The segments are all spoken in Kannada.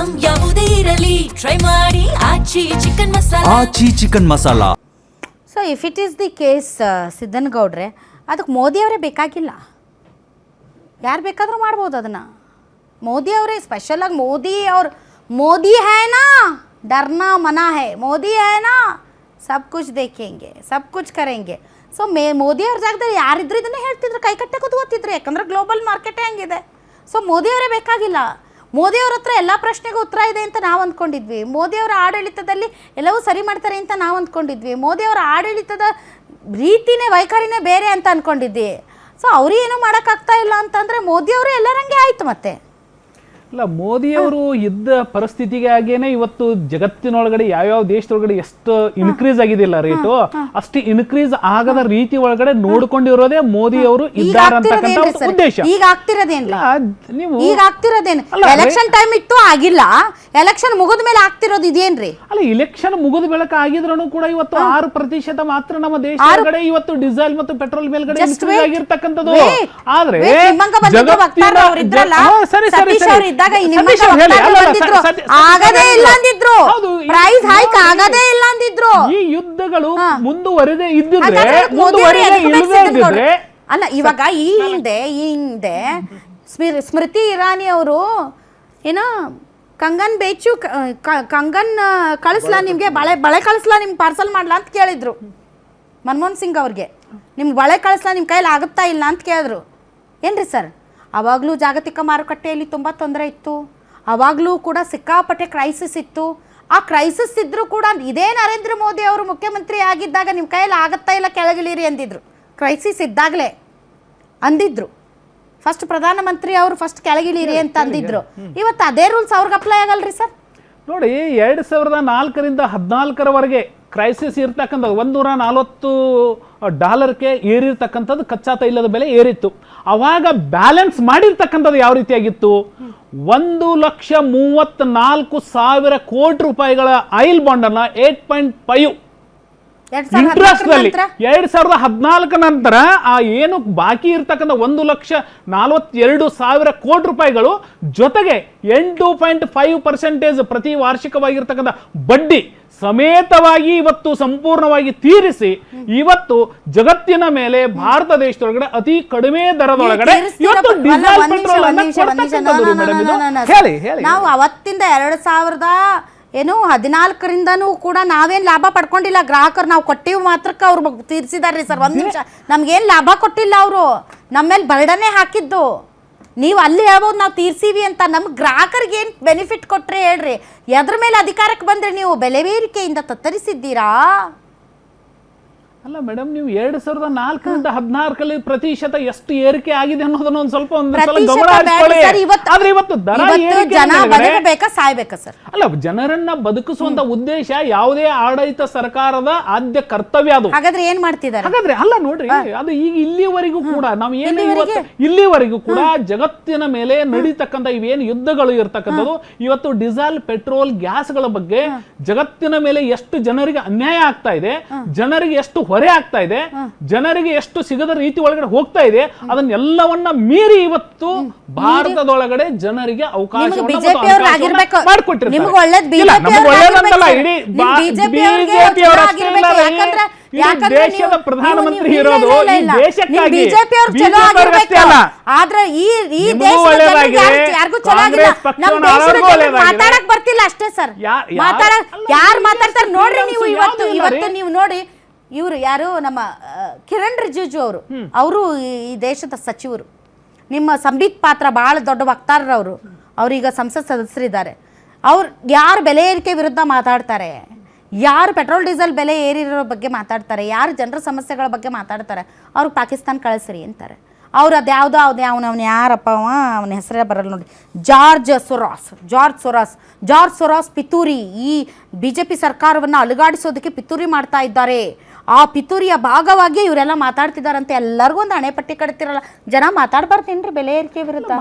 ಐಟಂ ಯಾವುದೇ ಇರಲಿ ಟ್ರೈ ಮಾಡಿ Aachi chicken masala. So if it is the case ಸಿದ್ದನಗೌಡ್ರೆ, ಅದಕ್ಕೆ ಮೋದಿಯವರೇ ಬೇಕಾಗಿಲ್ಲ, ಯಾರು ಬೇಕಾದರೂ ಮಾಡ್ಬೋದು ಅದನ್ನು. ಮೋದಿಯವರೇ ಸ್ಪೆಷಲಾಗಿ ಮೋದಿ ಹೈ ನಾ ಡರ್ನಾ ಮನಾ ಹೈ, ಮೋದಿ ಹೈ ನಾ ಸಬ್ ಕುಚ್ ದೇಖೇಂಗೆ ಸಬ್ ಕುಚ್ ಕರೆಂಗೆ. ಸೊ ಮೋದಿಯವ್ರ ಜಾಗದಲ್ಲಿ ಯಾರಿದ್ರು ಇದನ್ನೇ ಹೇಳ್ತಿದ್ರು, ಕೈ ಕಟ್ಟೆ ಕೂತ್ಕೋತಿದ್ರು, ಯಾಕಂದ್ರೆ ಗ್ಲೋಬಲ್ ಮಾರ್ಕೆಟೇ ಹಂಗಿದೆ. ಸೊ ಮೋದಿಯವರೇ ಬೇಕಾಗಿಲ್ಲ. ಮೋದಿಯವ್ರ ಹತ್ರ ಎಲ್ಲ ಪ್ರಶ್ನೆಗೂ ಉತ್ತರ ಇದೆ ಅಂತ ನಾವು ಅಂದ್ಕೊಂಡಿದ್ವಿ. ಮೋದಿಯವರ ಆಡಳಿತದಲ್ಲಿ ಎಲ್ಲವೂ ಸರಿ ಮಾಡ್ತಾರೆ ಅಂತ ನಾವು ಅಂದ್ಕೊಂಡಿದ್ವಿ. ಮೋದಿಯವರ ಆಡಳಿತದ ರೀತಿನೇ ವೈಖರಿನೇ ಬೇರೆ ಅಂತ ಅಂದ್ಕೊಂಡಿದ್ವಿ. ಸೊ ಅವ್ರು ಏನೂ ಮಾಡೋಕ್ಕಾಗ್ತಾ ಇಲ್ಲ ಅಂತಂದರೆ ಮೋದಿಯವರು ಎಲ್ಲರಂಗೆ ಆಯಿತು. ಮತ್ತೆ ಇಲ್ಲ, ಮೋದಿಯವರು ಇದ್ದ ಪರಿಸ್ಥಿತಿಗಾಗೇನೆ ಇವತ್ತು ಜಗತ್ತಿನೊಳಗಡೆ ಯಾವ್ಯಾವ ದೇಶದೊಳಗಡೆ ಎಷ್ಟು ಇನ್ಕ್ರೀಸ್ ಆಗಿದಿಲ್ಲ ರೇಟು, ಅಷ್ಟು ಇನ್ಕ್ರೀಸ್ ಆಗದ ರೀತಿ ಒಳಗಡೆ ನೋಡ್ಕೊಂಡಿರೋದೇ ಮೋದಿ ಅವರು ಇದ್ದಾರೆ ಅಂತಕ್ಕಂಥ ಉದ್ದೇಶ. ಈಗ ಆಗ್ತಿರೋದೇನು? ಈಗ ಆಗ್ತಿರೋದೇನು? ಎಲೆಕ್ಷನ್ ಟೈಮ್ ಇತ್ತು, ಆಗಿಲ್ಲ. ಎಲೆಕ್ಷನ್ ಮುಗಿದ ಮೇಲೆ ಆಗ್ತಿರೋದು ಇದೇನ್ರಿ? ಅಲ್ಲ, ಇಲೆಕ್ಷನ್ ಮುಗಿದ ಬೆಳಕ ಆಗಿದ್ರೂ ಕೂಡ ಇವತ್ತು 6% ಮಾತ್ರ ನಮ್ಮ ದೇಶ ಒಳಗಡೆ ಇವತ್ತು ಡೀಸೆಲ್ ಮತ್ತು ಪೆಟ್ರೋಲ್ ಮೇಲ್ಗಡೆ ಇನ್ಕ್ರೀಸ್ ಆಗಿರ್ತಕ್ಕಂಥದ್ದು. ಆದ್ರೆ ಆಗದೇ ಇಲ್ಲ ಅಂದಿದ್ರು, ಪ್ರೈಸ್ ಹೈಕ್ ಆಗದೇ ಇಲ್ಲ ಅಂದಿದ್ರು. ಈ ಯುದ್ಧಗಳು ಮುಂದುವರೆದೇ ಇದ್ದಿದ್ರೆ ಅಲ್ಲ, ಇವಾಗ ಈ ಹಿಂದೆ ಸ್ಮೃತಿ ಇರಾನಿ ಅವರು ಏನೋ ಕಂಗನ್ ಕಳಿಸ್ಲಾ ನಿಮ್ಗೆ, ಬಳೆ ಕಳಿಸ್ಲಾ ನಿಮ್ಗೆ ಪಾರ್ಸಲ್ ಮಾಡ್ಲಾ ಅಂತ ಕೇಳಿದ್ರು ಮನಮೋಹನ್ ಸಿಂಗ್ ಅವ್ರಿಗೆ. ನಿಮ್ಗೆ ಬಳೆ ಕಳಿಸ್ಲಾ ನಿಮ್ಮ ಕೈಲಿ ಆಗುತ್ತಾ ಇಲ್ಲ ಅಂತ ಕೇಳಿದ್ರು. ಏನ್ರಿ ಸರ್, ಆವಾಗಲೂ ಜಾಗತಿಕ ಮಾರುಕಟ್ಟೆಯಲ್ಲಿ ತುಂಬ ತೊಂದರೆ ಇತ್ತು, ಆವಾಗಲೂ ಕೂಡ ಸಿಕ್ಕಾಪಟ್ಟೆ ಕ್ರೈಸಿಸ್ ಇತ್ತು. ಆ ಕ್ರೈಸಿಸ್ ಇದ್ದರೂ ಕೂಡ ಇದೇ ನರೇಂದ್ರ ಮೋದಿ ಅವರು ಮುಖ್ಯಮಂತ್ರಿ ಆಗಿದ್ದಾಗ ನಿಮ್ಮ ಕೈಯಲ್ಲಿ ಆಗುತ್ತಾ ಇಲ್ಲ ಕೆಳಗಿಳಿರಿ ಅಂದಿದ್ರು. ಕ್ರೈಸಿಸ್ ಇದ್ದಾಗಲೇ ಅಂದಿದ್ರು. ಫಸ್ಟ್ ಪ್ರಧಾನಮಂತ್ರಿ ಅವರು ಫಸ್ಟ್ ಕೆಳಗಿಳಿರಿ ಅಂತ ಅಂದಿದ್ರು. ಇವತ್ತು ಅದೇ ರೂಲ್ಸ್ ಅವ್ರಿಗೆ ಅಪ್ಲೈ ಆಗಲ್ರಿ ಸರ್? ನೋಡಿ, 2004ರಿಂದ 2014ರವರೆಗೆ ಕ್ರೈಸಿಸ್ ಇರ್ತಕ್ಕಂಥದ್ದು $140 ಏರಿರ್ತಕ್ಕಂಥದ್ದು ಕಚ್ಚಾ ತೈಲದ ಬೆಲೆ ಏರಿತ್ತು. ಅವಾಗ ಬ್ಯಾಲೆನ್ಸ್ ಮಾಡಿರ್ತಕ್ಕಂಥದ್ದು ಯಾವ ರೀತಿಯಾಗಿತ್ತು? 1,34,000 ಕೋಟಿ ರೂಪಾಯಿಗಳ ಆಯಿಲ್ ಬಾಂಡನ್ನು 8.5 ಇಂಟ್ರೆಸ್ಟ್ ನಲ್ಲಿ 2014 ನಂತರ ಆ ಏನು ಬಾಕಿ ಇರ್ತಕ್ಕಂಥ 1,42,000 ಕೋಟಿ ರೂಪಾಯಿಗಳು ಜೊತೆಗೆ 8.5% ಪ್ರತಿ ವಾರ್ಷಿಕವಾಗಿರ್ತಕ್ಕಂಥ ಬಡ್ಡಿ ಸಮೇತವಾಗಿ ಇವತ್ತು ಸಂಪೂರ್ಣವಾಗಿ ತೀರಿಸಿ ಇವತ್ತು ಜಗತ್ತಿನ ಮೇಲೆ ಭಾರತ ದೇಶದೊಳಗಡೆ ಅತಿ ಕಡಿಮೆ ದರದೊಳಗಡೆ ಇವತ್ತು ಡೀಸೆಲ್ ಪೆಟ್ರೋಲ್ ನಾವು ಅವತ್ತಿಂದ 2014ರಿಂದನೂ ಕೂಡ ನಾವೇನು ಲಾಭ ಪಡ್ಕೊಂಡಿಲ್ಲ. ಗ್ರಾಹಕರು ನಾವು ಕೊಟ್ಟಿವಿ ಮಾತ್ರಕ್ಕೆ ಅವ್ರು ತೀರಿಸಿದಾರ್ರಿ ಸರ್. ಒಂದು ನಿಮಿಷ, ನಮ್ಗೇನು ಲಾಭ ಕೊಟ್ಟಿಲ್ಲ, ಅವರು ನಮ್ಮ ಮೇಲೆ ಬರ್ಡನೇ ಹಾಕಿದ್ದು. ನೀವು ಅಲ್ಲಿ ಹೇಳ್ಬೋದು ನಾವು ತೀರ್ಸೀವಿ ಅಂತ. ನಮ್ಗೆ ಗ್ರಾಹಕರಿಗೆ ಏನು ಬೆನಿಫಿಟ್ ಕೊಟ್ಟರೆ ಹೇಳ್ರಿ? ಎದ್ರ ಮೇಲೆ ಅಧಿಕಾರಕ್ಕೆ ಬಂದರೆ ನೀವು ಬೆಲೆ ಏರಿಕೆಯಿಂದ ತತ್ತರಿಸಿದ್ದೀರಾ? ಅಲ್ಲ ಮೇಡಮ್, ನೀವು 2004ರಿಂದ 2016 ಪ್ರತಿಶತ ಎಷ್ಟು ಏರಿಕೆ ಆಗಿದೆ ಅನ್ನೋದನ್ನ ಒಂದು ಸ್ವಲ್ಪ ಗಮನ ಹರಿಸ್ಕೊಳ್ಳಿ. ಆದ್ರೆ ಇವತ್ತು ದರ ಬದುಕಬೇಕಾ ಸಾಯ್ಬೇಕಾ ಸರ್? ಅಲ್ಲ, ಜನರನ್ನ ಬದುಕಿಸುವಂತ ಉದ್ದೇಶ ಯಾವುದೇ ಆಡಳಿತ ಸರ್ಕಾರದ ಆದ್ಯ ಕರ್ತವ್ಯ ಅದು. ಹಾಗಾದ್ರೆ ಏನ್ ಮಾಡ್ತಿದ್ದಾರೆ? ಹಾಗಾದ್ರೆ ಅಲ್ಲ ನೋಡ್ರಿ, ಅದು ಈಗ ಇಲ್ಲಿವರೆಗೂ ಕೂಡ ನಾವು ಏನು ಇಲ್ಲಿವರೆಗೂ ಕೂಡ ಜಗತ್ತಿನ ಮೇಲೆ ನಡೀತಕ್ಕಂಥ ಇವೇನು ಯುದ್ಧಗಳು ಇರ್ತಕ್ಕಂಥದ್ದು, ಇವತ್ತು ಡೀಸೆಲ್ ಪೆಟ್ರೋಲ್ ಗ್ಯಾಸ್ಗಳ ಬಗ್ಗೆ ಜಗತ್ತಿನ ಮೇಲೆ ಎಷ್ಟು ಜನರಿಗೆ ಅನ್ಯಾಯ ಆಗ್ತಾ ಇದೆ, ಜನರಿಗೆ ಎಷ್ಟು ಹೊರೆ ಆಗ್ತಾ ಇದೆ, ಜನರಿಗೆ ಎಷ್ಟು ಸಿಗದ ರೀತಿ ಒಳಗಡೆ ಹೋಗ್ತಾ ಇದೆ, ಅದನ್ನೆಲ್ಲವನ್ನ ಮೀರಿ ಇವತ್ತು ಭಾರತದೊಳಗಡೆ ಜನರಿಗೆ ಅವಕಾಶ ದೇಶದ ಪ್ರಧಾನಮಂತ್ರಿ ಇರೋದು ಈ ದೇಶಕ್ಕಾಗಿ. ಆದ್ರೆ ಮಾತಾಡಕ್ ಬರ್ತಿಲ್ಲ ಅಷ್ಟೇ ಸರ್. ಯಾರು ಮಾತಾಡ್ತಾರೆ ನೋಡ್ರಿ ನೀವು. ಇವತ್ತು ನೀವು ನೋಡಿ, ಇವರು ಯಾರು, ನಮ್ಮ ಕಿರಣ್ ರಿಜಿಜು ಅವರು ಈ ದೇಶದ ಸಚಿವರು. ನಿಮ್ಮ ಸಂಬಿತ್ ಪಾತ್ರ ಭಾಳ ದೊಡ್ಡ ವಕ್ತಾರರವರು. ಅವರೀಗ ಸಂಸತ್ ಸದಸ್ಯರಿದ್ದಾರೆ. ಅವ್ರು ಯಾರು ಬೆಲೆ ಏರಿಕೆ ವಿರುದ್ಧ ಮಾತಾಡ್ತಾರೆ, ಯಾರು ಪೆಟ್ರೋಲ್ ಡೀಸೆಲ್ ಬೆಲೆ ಏರಿರೋ ಬಗ್ಗೆ ಮಾತಾಡ್ತಾರೆ, ಯಾರು ಜನರ ಸಮಸ್ಯೆಗಳ ಬಗ್ಗೆ ಮಾತಾಡ್ತಾರೆ, ಅವ್ರಿಗೆ ಪಾಕಿಸ್ತಾನ ಕಳಿಸ್ರಿ ಅಂತಾರೆ. ಅವ್ರು ಅದ್ಯಾವುದೋ ಅವನು ಯಾರಪ್ಪ, ಅವನ ಹೆಸರೇ ಬರಲ್ಲ ನೋಡಿ, ಜಾರ್ಜ್ ಸೊರಾಸ್ ಪಿತೂರಿ. ಈ BJP ಸರ್ಕಾರವನ್ನು ಅಲುಗಾಡಿಸೋದಕ್ಕೆ ಪಿತೂರಿ ಮಾಡ್ತಾ ಇದ್ದಾರೆ. ಆ ಪಿತೂರಿಯ ಭಾಗವಾಗಿ ಇವರೆಲ್ಲ ಮಾತಾಡ್ತಿದಾರಂತೆ. ಎಲ್ಲರಿಗೂ ಒಂದು ಹಣೆಪಟ್ಟಿ ಕಟ್ತಿರಲ್ಲ. ಜನ ಮಾತಾಡ್ಬಾರ್ದೇನ್ರಿ ಬೆಲೆ ಏರಿಕೆ ವಿರುದ್ಧ?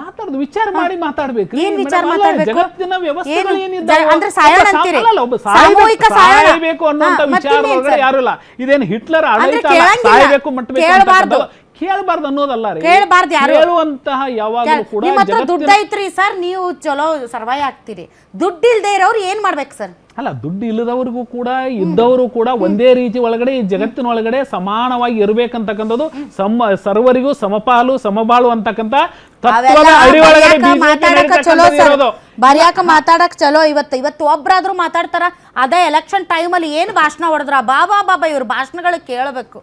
ವಿಚಾರ ಮಾಡಿ ಮಾತಾಡ್ಬೇಕು. ಏನ್ ವಿಚಾರ ಮಾತಾಡ್ಬೇಕು? ಅಂದ್ರೆ ಸಾಯೋಣ ಅಂತೀರಿ? ಸಾಮೂಹಿಕ ಸಾಯಬೇಕು ಅನ್ನುವಂತ ವಿಚಾರದೊಳಗಡೆ ಯಾರು ಇಲ್ಲ. ಇದೇನು ಹಿಟ್ಲರ್ ಆಡಳಿತ ಸಾಯಬೇಕು ಮಟ್ಟಬೇಕು ಕೇಳಬಾರ್ದು ಅನ್ನೋದಲ್ಲ ರೀ, ಕೇಳಬಾರ್ದು ಯಾರು ಕೇಳುವಂತಹ ಯಾವಾಗಲೂ ಕೂಡ ನಿಮ್ಮ ಹತ್ರ ದುಡ್ಡು ಐತ್ರಿ ಸರ್, ನೀವು ಚಲೋ ಸರ್ವೈವ್ ಆಗ್ತೀರಿ. ದುಡ್ಡು ಇಲ್ದೇ ಇರೋರು ಏನ್ ಮಾಡ್ಬೇಕು ಸರ್? ಅಲ್ಲ, ದುಡ್ಡು ಇಲ್ಲದವ್ರಿಗೂ ಕೂಡ ಇದ್ದವರು ಕೂಡ ಒಂದೇ ರೀತಿ ಒಳಗಡೆ ಈ ಜಗತ್ತಿನೊಳಗಡೆ ಸಮಾನವಾಗಿ ಇರ್ಬೇಕಂತಕ್ಕಂಥದ್ದು ಸರ್ವರಿಗೂ ಸಮಪಾಲು ಸಮಬಾಳು ಅಂತಕ್ಕಂಥ ತತ್ವದ ಅಡಿಯೊಳಗಡೆ ಬರ್ಯಾಕ ಮಾತಾಡಕ್ ಚಲೋ. ಇವತ್ತು ಒಬ್ರಾದ್ರೂ ಮಾತಾಡ್ತಾರ. ಅದೇ ಎಲೆಕ್ಷನ್ ಟೈಮಲ್ಲಿ ಏನು ಭಾಷಣ ಹೊಡೆದ್ರ ಬಾಬಾ ಇವ್ರ ಭಾಷಣಗಳು ಕೇಳಬೇಕು.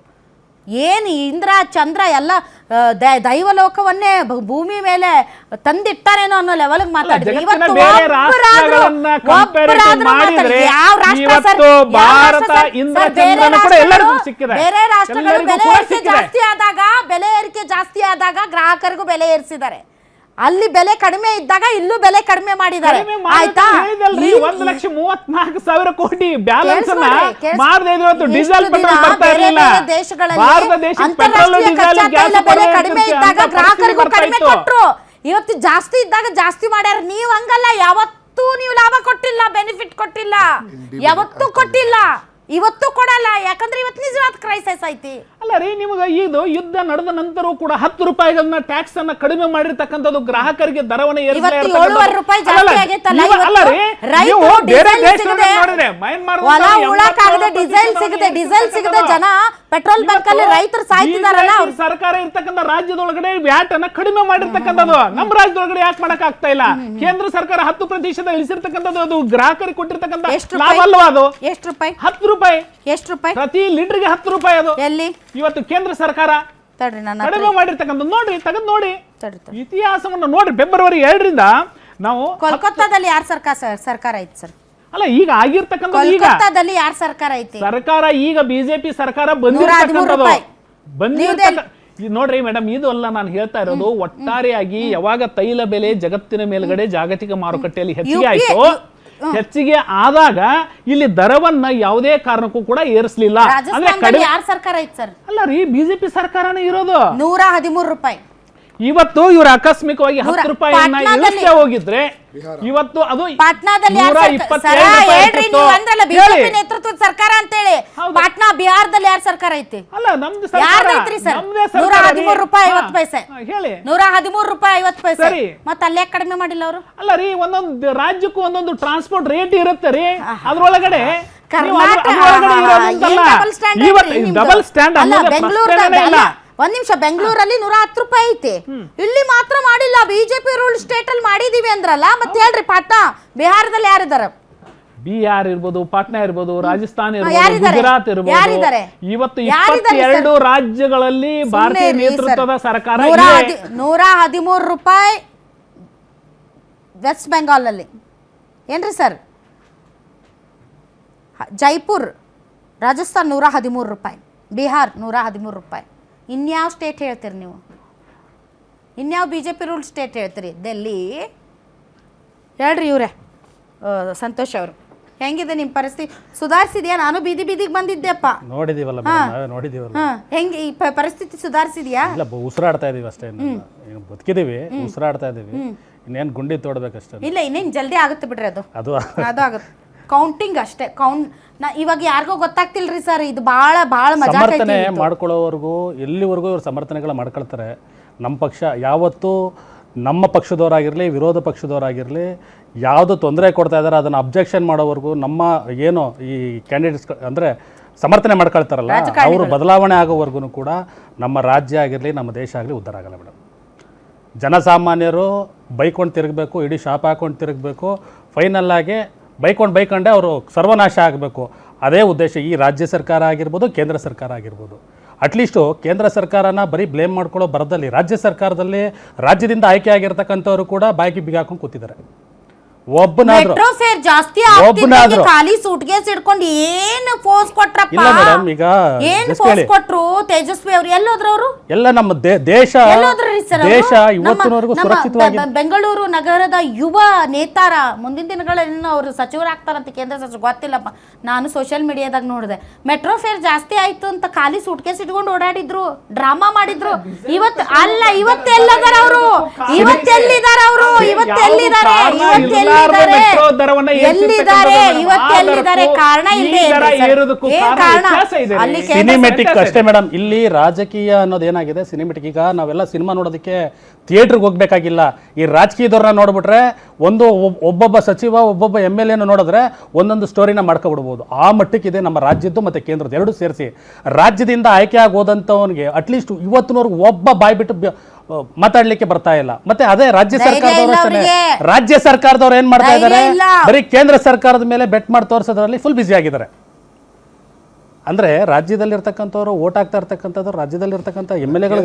ಏನು ಇಂದ್ರ ಚಂದ್ರ ಎಲ್ಲ ದೈವಲೋಕವನ್ನೇ ಭೂಮಿ ಮೇಲೆ ತಂದಿಟ್ಟಾರೇನೋ ಅನ್ನೋ ಲೆವೆಲ್ಗೆ ಮಾತಾಡಿದ್ರು. ಇವತ್ತು ಬೇರೆ ರಾಷ್ಟ್ರಗಳು ಬೆಲೆ ಏರಿಕೆ ಜಾಸ್ತಿ ಆದಾಗ ಗ್ರಾಹಕರಿಗೂ ಬೆಲೆ ಏರಿಸಿದ್ದಾರೆ. ಅಲ್ಲಿ ಬೆಲೆ ಕಡಿಮೆ ಇದ್ದಾಗ ಇಲ್ಲೂ ಬೆಲೆ ಕಡಿಮೆ ಮಾಡಿದ್ದಾರೆ. ಆಯ್ತಾ? 1,34,000 ಕೋಟಿ ಬ್ಯಾಲೆನ್ಸ್ ಡೀಸೆಲ್ ಅಂತಾರಾಷ್ಟ್ರೀಯ ಕಚ್ಚಾ ತೈಲ ಬೆಲೆ ಕಡಿಮೆ ಇದ್ದಾಗ ಗ್ರಾಹಕರಿಗೂ ಕಡಿಮೆ ಕೊಟ್ರು. ಇವತ್ತು ಜಾಸ್ತಿ ಇದ್ದಾಗ ಜಾಸ್ತಿ ಮಾಡ್ಯಾರ. ನೀವ್ ಹಂಗಲ್ಲ, ಯಾವತ್ತೂ ನೀವು ಲಾಭ ಕೊಟ್ಟಿಲ್ಲ, ಬೆನಿಫಿಟ್ ಕೊಟ್ಟಿಲ್ಲ, ಯಾವತ್ತೂ ಕೊಟ್ಟಿಲ್ಲ, ಇವತ್ತು ಕೊಡಲ್ಲ. ಯಾಕಂದ್ರೆ ಇವತ್ತು ನಿಜವಾದ ಕ್ರೈಸಿಸ್ ಐತಿ. ಅಲ್ಲ ರೀ, ನಿಮಗೆ ಇದು ಯುದ್ಧ ನಡೆದ ನಂತರ ಕೂಡ 10 ರೂಪಾಯಿಗಳನ್ನ ಟ್ಯಾಕ್ಸ್ ಅನ್ನ ಕಡಿಮೆ ಮಾಡಿರ್ತಕ್ಕಂಥದ್ದು ಗ್ರಾಹಕರಿಗೆ ದರವನ್ನ ಡೀಸೆಲ್ ಸಿಗದೆ ಜನ ಪೆಟ್ರೋಲ್ ಬಂಕ್ ಅಲ್ಲಿ ರೈತರು ಸಾಯ್ತಿದಾರಲ್ಲ. ಸರ್ಕಾರ ಇರ್ತಕ್ಕಂಥ ರಾಜ್ಯದೊಳಗಡೆ ವ್ಯಾಟ್ ಅನ್ನ ಕಡಿಮೆ ಮಾಡಿರ್ತಕ್ಕಂಥದ್ದು ನಮ್ಮ ರಾಜ್ಯದೊಳಗಡೆ ಯಾಕೆ ಮಾಡಕ್ ಆಗ್ತಾ ಇಲ್ಲ? ಕೇಂದ್ರ ಸರ್ಕಾರ 10% ಇಳಿಸಿರ್ತಕ್ಕಂಥದ್ದು ಅದು ಗ್ರಾಹಕರಿಗೆ ಕೊಟ್ಟಿರ್ತಕ್ಕಂಥ ಲಾಭ ಅಲ್ವಾ? ಅದು ಎಷ್ಟು ರೂಪಾಯಿ? 10 ರೂಪಾಯಿ. ಎಷ್ಟು ರೂಪಾಯಿ? ಪ್ರತಿ ಲೀಟರ್ಗೆ 10 ರೂಪಾಯಿ. ಅದು ಎಲ್ಲಿ ಇವತ್ತು ಕೇಂದ್ರ ಸರ್ಕಾರ ಕಡಿಮೆ ಮಾಡಿರ್ತಕ್ಕಂಥ ನೋಡ್ರಿ, ತೆಗೆದು ನೋಡಿ, ಇತಿಹಾಸವನ್ನು ನೋಡ್ರಿ. ಫೆಬ್ರವರಿ 2ರಿಂದ ನಾವು ಕೋಲ್ಕತ್ತಾದಲ್ಲಿ ಯಾರ ಸರ್ಕಾರ ಐತಿ ಸರ್? ಅಲ್ಲ, ಈಗ ಆಗಿರ್ತಕ್ಕಂಥ ಕೋಲ್ಕತ್ತಾದಲ್ಲಿ ಯಾರ ಸರ್ಕಾರ ಐತಿ? ಸರ್ಕಾರ ಈಗ ಬಿಜೆಪಿ ಸರ್ಕಾರ ಬಂದಿರ್ತಕ್ಕಂಥದ್ದು ನೋಡ್ರಿ ಮೇಡಮ್, ಇದು ಅಲ್ಲ ನಾನು ಹೇಳ್ತಾ ಇರೋದು. ಒಟ್ಟಾರೆಯಾಗಿ ಯಾವಾಗ ತೈಲ ಬೆಲೆ ಜಗತ್ತಿನ ಮೇಲ್ಗಡೆ ಜಾಗತಿಕ ಮಾರುಕಟ್ಟೆಯಲ್ಲಿ ಹೆಚ್ಚಿಗೆ ಆಯ್ತು, ಹೆಚ್ಚಿಗೆ ಆದಾಗ ಇಲ್ಲಿ ದರವನ್ನ ಯಾವುದೇ ಕಾರಣಕ್ಕೂ ಕೂಡ ಏರಿಸಲಿಲ್ಲ. ಯಾರ ಸರ್ಕಾರ ಐತಿ ಸರ್? ಅಲ್ಲ ರೀ, ಬಿಜೆಪಿ ಸರ್ಕಾರನೇ ಇರೋದು. 113 ರೂಪಾಯಿ. ಇವತ್ತು ಇವರು ಆಕಸ್ಮಿಕವಾಗಿ 10 ರೂಪಾಯಿಯನ್ನ ಇಳಿಸ್ತಾ ಹೋಗಿದ್ರೆ ಇವತ್ತು ಅದು ಪಾಟ್ನಾದಲ್ಲಿ ನೇತೃತ್ವದ ಸರ್ಕಾರ ಅಂತ ಹೇಳಿ ಪಾಟ್ನಾ ಬಿಹಾರದಲ್ಲಿ ಯಾರ ಸರ್ಕಾರ ಐತಿ? ಅಲ್ಲ, ನಮ್ದು ಸರ್ಕಾರ 113 ರೂಪಾಯಿ 50 ಪೈಸೆ. ಹೇಳಿ, 113 ರೂಪಾಯಿ 50 ಪೈಸೆ. ಮತ್ತೆ ಅಲ್ಲೇ ಕಡಿಮೆ ಮಾಡಿಲ್ಲ ಅವರು? ಅಲ್ಲ ರೀ, ಒಂದೊಂದು ರಾಜ್ಯಕ್ಕೂ ಒಂದೊಂದು ಟ್ರಾನ್ಸ್ಪೋರ್ಟ್ ರೇಟ್ ಇರುತ್ತೆ ರೀ. ಅದ್ರೊಳಗಡೆ ಡಬಲ್ ಸ್ಟ್ಯಾಂಡ್ ಬೆಂಗಳೂರು ಒಂದ್ ನಿಮಿಷ, ಬೆಂಗಳೂರಲ್ಲಿ 110 ರೂಪಾಯಿ ಐತಿ, ಇಲ್ಲಿ ಮಾತ್ರ ಮಾಡಿಲ್ಲ. ಬಿಜೆಪಿ ರೂಲ್ ಸ್ಟೇಟ್ ಅಲ್ಲಿ ಮಾಡಿದೀವಿ ಅಂದ್ರಲ್ಲ, ಮತ್ತೆ ಹೇಳ್ರಿ ಪಾಟ್ನಾ ಬಿಹಾರದಲ್ಲಿ ಯಾರಿದಾರ? ಬಿಹಾರ್ ಇರ್ಬೋದು, ಪಾಟ್ನಾ ಇರ್ಬೋದು, ರಾಜಸ್ಥಾನ ಇರ್ಬೋದು, ಗುಜರಾತ್ ಇರ್ಬೋದು. ಇವತ್ತು 22 ರಾಜ್ಯಗಳಲ್ಲಿ ಭಾರತೀಯ ನೇತೃತ್ವದ ಸರ್ಕಾರ. 113 ರೂಪಾಯಿ ವೆಸ್ಟ್ ಬೆಂಗಾಲ್ ಅಲ್ಲಿ ಏನ್ರಿ ಸರ್? ಜೈಪುರ್ ರಾಜಸ್ಥಾನ್ 113 ರೂಪಾಯಿ, ಬಿಹಾರ್ 113 ರೂಪಾಯಿ. ಇನ್ಯಾವ ಸ್ಟೇಟ್ ಹೇಳ್ತೀರಿ ನೀವು? ಇನ್ಯಾವ ಬಿಜೆಪಿ ರೂಲ್ ಸ್ಟೇಟ್ ಹೇಳ್ತೀರಿ? ಡೆಲ್ಲಿ ಹೇಳ್ರಿ. ಇವರೇ ಸಂತೋಷ್ ಅವರು, ಹೆಂಗಿದೆ ನಿಮ್ಮ ಪರಿಸ್ಥಿತಿ? ಸುಧಾರಿಸಿದ್ಯಾ? ನಾನು ಬೀದಿಗೆ ಬಂದಿದ್ದೆಪ್ಪ. ನೋಡಿದೀವಲ್ಲ, ಹೆಂಗೆ ಈ ಪರಿಸ್ಥಿತಿ ಸುಧಾರಿಸಿದ್ಯಾ? ಇಲ್ಲ, ಉಸಿರಾಡ್ತಾ ಇದೀವಿ ಅಷ್ಟೇ, ಬದುಕಿದೀವಿ, ಉಸಿರಾಡ್ತಾ ಇದೀವಿ. ಇನ್ನೇನು ಗುಂಡಿ ತೋಡ್ಬೇಕಷ್ಟೇ. ಇಲ್ಲ, ಇನ್ನೇನು ಜಲ್ದಿ ಆಗುತ್ತೆ ಬಿಡ್ರಿ. ಅದು ಆಗುತ್ತೆ. ಕೌಂಟಿಂಗ್ ಅಷ್ಟೇ. ಇವಾಗ ಯಾರಿಗೋ ಗೊತ್ತಾಗ್ತಿಲ್ರಿ ಸರ್, ಇದು ಭಾಳ ಸಮರ್ಥನೆ ಮಾಡ್ಕೊಳ್ಳೋವರೆಗೂ ಎಲ್ಲಿವರೆಗೂ ಇವ್ರು ಸಮರ್ಥನೆಗಳ ಮಾಡ್ಕೊಳ್ತಾರೆ. ನಮ್ಮ ಪಕ್ಷ ಯಾವತ್ತೂ, ನಮ್ಮ ಪಕ್ಷದವರಾಗಿರಲಿ ವಿರೋಧ ಪಕ್ಷದವರಾಗಿರಲಿ, ಯಾವುದು ತೊಂದರೆ ಕೊಡ್ತಾ ಇದ್ದಾರೆ ಅದನ್ನು ಅಬ್ಜೆಕ್ಷನ್ ಮಾಡೋವರೆಗೂ, ನಮ್ಮ ಏನು ಈ ಕ್ಯಾಂಡಿಡೇಟ್ಸ್ ಅಂದರೆ ಸಮರ್ಥನೆ ಮಾಡ್ಕೊಳ್ತಾರಲ್ಲ, ಅವರು ಬದಲಾವಣೆ ಆಗೋವರೆಗೂ ಕೂಡ ನಮ್ಮ ರಾಜ್ಯ ಆಗಿರಲಿ ನಮ್ಮ ದೇಶ ಆಗಲಿ ಉದ್ಧಾರ ಆಗಲ್ಲ ಮೇಡಮ್. ಜನಸಾಮಾನ್ಯರು ಬೈಕೊಂಡು ತಿರುಗಬೇಕು, ಇಡೀ ಶಾಪ್ ಹಾಕೊಂಡು ತಿರುಗಬೇಕು, ಫೈನಲ್ ಆಗಿ ಬೈಕೊಂಡೆ ಅವರು ಸರ್ವನಾಶ ಆಗಬೇಕು. ಅದೇ ಉದ್ದೇಶ ಈ ರಾಜ್ಯ ಸರ್ಕಾರ ಆಗಿರ್ಬೋದು, ಕೇಂದ್ರ ಸರ್ಕಾರ ಆಗಿರ್ಬೋದು. ಅಟ್ಲೀಸ್ಟು ಕೇಂದ್ರ ಸರ್ಕಾರನ ಬರೀ ಬ್ಲೇಮ್ ಮಾಡ್ಕೊಳ್ಳೋ ಬರದಲ್ಲಿ ರಾಜ್ಯ ಸರ್ಕಾರದಲ್ಲಿ ರಾಜ್ಯದಿಂದ ಆಯ್ಕೆ ಆಗಿರ್ತಕ್ಕಂಥವ್ರು ಕೂಡ ಬಾಯಿಗೆ ಬಿಗಿ ಹಾಕೊಂಡು ಕೂತಿದ್ದಾರೆ. ಒಬ್ಬನಾದ್ರೂ ಖಾಲಿ ಸೂಟ್ಕೇಸ್ ಹಿಡ್ಕೊಂಡು ಏನು ಫೋರ್ಸ್ ಕೊಟ್ರಪ್ಪ? ಇಲ್ಲ ಮೇಡಮ್, ಈಗ ಏನು ಫೋರ್ಸ್ ಕೊಟ್ರು? ತೇಜಸ್ವಿ ಅವರು ಎಲ್ಲೋದ್ರು? ಅವರು ಎಲ್ಲ ನಮ್ಮ ದೇಶ ಇವತ್ತಿನವರೆಗೂ ಸುರಕ್ಷಿತವಾಗಿ. ಬೆಂಗಳೂರು ನಗರದ ಯುವ ನೇತಾರ, ಮುಂದಿನ ದಿನಗಳಲ್ಲಿ ಅವರು ಸಚಿವರಾಗ್ತಾರಂತ, ಕೇಂದ್ರ ಸಚಿವ, ಗೊತ್ತಿಲ್ಲಪ್ಪ. ನಾನು ಸೋಷಿಯಲ್ ಮೀಡಿಯಾದಾಗ ನೋಡಿದೆ. ಮೆಟ್ರೋ ಫೇರ್ ಜಾಸ್ತಿ ಆಯ್ತು ಅಂತ ಖಾಲಿ ಸೂಟ್ಕೇಸ್ ಇಟ್ಕೊಂಡು ಓಡಾಡಿದ್ರು, ಡ್ರಾಮಾ ಮಾಡಿದ್ರು. ಇವತ್ತೆಲ್ಲಿದ್ದಾರೆ ಅವರು? ಇವತ್ತೆಲ್ಲಿದ್ದಾರೆ? ಎಲ್ಲಿದ್ದಾರೆ? ಮೆಟ್ರೋ ದರವನ್ನ ಎಲ್ಲಿದ್ದಾರೆ? ಏರಿಸಿರ್ತಕ್ಕಂಥದ್ದು ಇವತ್ತು ಆ ಎಲ್ಲಿದ್ದಾರೆ? ದರಕ್ಕೂ ಕಾರಣ ಈ ಇಲ್ಲದೆ ದರ ಇದೆ ಸರ್. ಏರೋದಕ್ಕೂ ಏನ್ ಕಾರಣ ಕಾರಣ? ವ್ಯತ್ಯಾಸ ಇದೆ ರೀ. ಅಲ್ಲಿ ಕೇಂದ್ರ ಸಿನಿಮೆಟಿಕ್ ಅಷ್ಟೇ ಮೇಡಮ್. ಇಲ್ಲಿ ರಾಜಕೀಯ ಅನ್ನೋದು ಏನಾಗಿದೆ, ಸಿನಿಮೆಟಿಕ್ ಈಗ ನಾವೆಲ್ಲ ಸಿನಿಮಾ ನೋಡೋದಕ್ಕೆ ಥಿಯೇಟ್ರಿಗೆ ಹೋಗ್ಬೇಕಾಗಿಲ್ಲ. ಈ ರಾಜಕೀಯದವ್ರನ್ನ ನೋಡ್ಬಿಟ್ರೆ ಒಬ್ಬೊಬ್ಬ ಸಚಿವ ಒಬ್ಬೊಬ್ಬ MLA ನೋಡಿದ್ರೆ ಒಂದೊಂದು ಸ್ಟೋರಿನ ಮಾಡ್ಕೊಬಿಡ್ಬೋದು. ಆ ಮಟ್ಟಕ್ಕಿದೆ ನಮ್ಮ ರಾಜ್ಯದ್ದು ಮತ್ತು ಕೇಂದ್ರದ ಎರಡು ಸೇರಿಸಿ. ರಾಜ್ಯದಿಂದ ಆಯ್ಕೆ ಆಗಿ ಹೋದಂಥವನಿಗೆ ಅಟ್ಲೀಸ್ಟ್ ಇವತ್ತಿನವರೆಗೂ ಒಬ್ಬ ಬಾಯ್ಬಿಟ್ಟು ಮಾತಾಡ್ಲಿಕ್ಕೆ ಬರ್ತಾ ಇಲ್ಲ. ಮತ್ತೆ ಅದೇ ರಾಜ್ಯ ಸರ್ಕಾರದವರು ಅಷ್ಟೇ. ರಾಜ್ಯ ಸರ್ಕಾರದವ್ರು ಏನ್ ಮಾಡ್ತಾ ಇದ್ದಾರೆ, ಬರೀ ಕೇಂದ್ರ ಸರ್ಕಾರದ ಮೇಲೆ ಬೆಟ್ ಮಾಡಿ ತೋರಿಸೋದ್ರಲ್ಲಿ ಫುಲ್ ಬ್ಯುಸಿ ಆಗಿದ್ದಾರೆ. ಅಂದ್ರೆ ರಾಜ್ಯದಲ್ಲಿರ್ತಕ್ಕಂಥವ್ರು ಓಟ್ ಆಗ್ತಾ ಇರ್ತಕ್ಕಂಥದ್ದು ರಾಜ್ಯದಲ್ಲಿರ್ತಕ್ಕಂಥ MLA-ಗಳು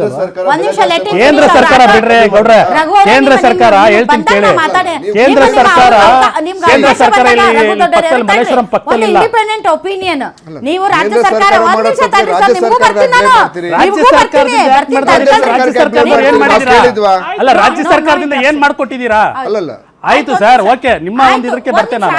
ಕೇಂದ್ರ ಸರ್ಕಾರ ಬಿಡ್ರೆ ಗೌಡ್ರೆ, ಕೇಂದ್ರ ಸರ್ಕಾರ ಹೇಳ್ತೀನಿ ಕೇಳಿ, ಕೇಂದ್ರ ಸರ್ಕಾರ ಇಲ್ಲಿ ಪಕ್ಕದಲ್ಲಿ ಮಲ್ಲೇಶ್ವರಂ ಪಕ್ಕದಲ್ಲಿ ಇಂಡಿಪೆಂಡೆಂಟ್ ಒಪಿನಿಯನ್. ನೀವು ರಾಜ್ಯ ಸರ್ಕಾರ ರಾಜ್ಯ ಸರ್ಕಾರದಿಂದ ಏನ್ ಮಾಡಿದೀರಾ? ಅಲ್ಲ ರಾಜ್ಯ ಸರ್ಕಾರದಿಂದ ಏನ್ ಮಾಡ್ಕೊಟ್ಟಿದ್ದೀರಾ? ಆಯ್ತು ಸರ್, ಓಕೆ, ನಿಮ್ಮ ಒಂದು ಇದಕ್ಕೆ ಬರ್ತೇನೆ ನಾನು.